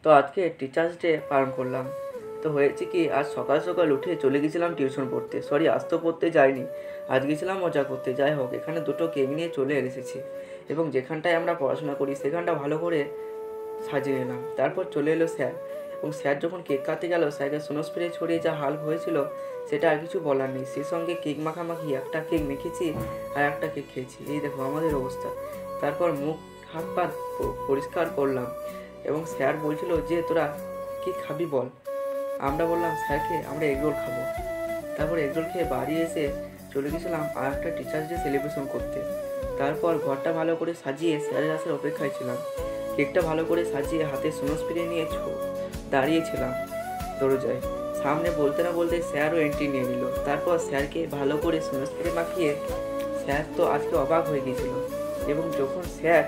তো আজকে teachers day পালন করলাম। তো হয়েছে কি, আজ সকাল সকাল উঠে চলে গেছিলাম টিউশন পড়তে, সরি আজ তো পড়তে যাইনি, আজ গেছিলাম মজা করতে। যাই হোক, এখানে দুটো কেক নিয়ে চলে এসেছি এবং যেখানটায় আমরা পড়াশোনা করি সেখানটা ভালো করে সাজিয়ে নিলাম। তারপর চলে এলো স্যার, এবং স্যার যখন কেক কাটতে গেল স্যারকে স্নো স্প্রে ছড়িয়ে যা হাল হয়েছিল সেটা আর কিছু বলার নেই। সেই সঙ্গে কেক মাখামাখি, একটা কেক মেখেছি আর একটা কেক খেয়েছি, এই দেখো আমাদের অবস্থা। তারপর মুখ হাত পা পরিষ্কার করলাম এবং স্যার বলছিল যে তোরা কি খাবি বল। আমরা বললাম স্যারকে আমরা এগরোল খাবো। তারপর এগরোল খেয়ে বাড়ি এসে চলে গেছিলাম আর একটা টিচার্স ডে সেলিব্রেশন করতে। তারপর ঘরটা ভালো করে সাজিয়ে স্যারের আসার অপেক্ষায় ছিলাম। কেকটা ভালো করে সাজিয়ে হাতে স্নো স্প্রে নিয়ে দাঁড়িয়েছিলাম দরজায় সামনে। বলতে না বলতে স্যারও এন্ট্রি নিয়ে নিল। তারপর স্যারকে ভালো করে স্নো স্প্রে মাখিয়ে স্যার তো আজকে অবাক হয়ে গিয়েছিল, এবং যখন স্যার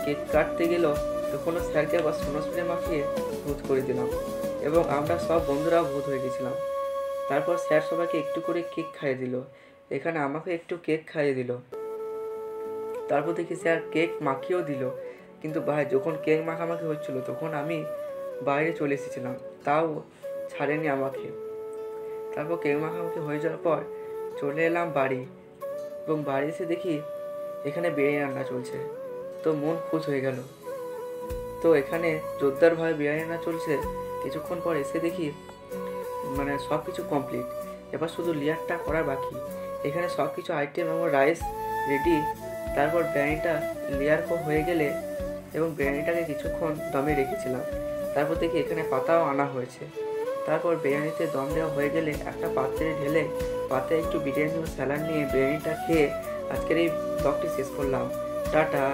কেক কাটতে গেল তখনও স্যারকে আবার স্নো স্প্রে মাখিয়ে ভূত করে দিলাম, এবং আমরা সব বন্ধুরাও ভূত হয়ে গেছিলাম। তারপর স্যার সবাইকে একটু করে কেক খাইয়ে দিল, এখানে আমাকে একটু কেক খাইয়ে দিল। তারপর দেখি স্যার কেক মাখিয়েও দিল, কিন্তু ভাই যখন কেক মাখামাখি হচ্ছিলো তখন আমি বাইরে চলে এসেছিলাম, তাও ছাড়েনি আমাকে। তারপর কেক মাখামাখি হয়ে যাওয়ার পর চলে এলাম বাড়ি, এবং বাড়ি এসে দেখি এখানে বিরিয়ানি রান্না চলছে, তো মন খুশ হয়ে গেল। তো এখানে জোরদারভাবে বিরিয়ানি রান্না চলছে। কিছুক্ষণ পর এসে দেখি সব কিছু কমপ্লিট, এবার শুধু লেয়ারটা করার বাকি। এখানে সব কিছু আইটেম এবং রাইস রেডি। তারপর বিরিয়ানিটা লেয়ার হয়ে গেলে এবং বিরিয়ানিটাকে কিছুক্ষণ দমে রেখেছিলাম, তারপর দেখি এখানে পাতাও আনা হয়েছে। তারপর বিরিয়ানিতে দম দেওয়া হয়ে গেলে একটা পাত্রে ঢেলে পাতে একটু বিরিয়ানি ও স্যালাড নিয়ে বিরিয়ানিটা খেয়ে আজকের এই ব্লগটি শেষ করলাম। টাটা।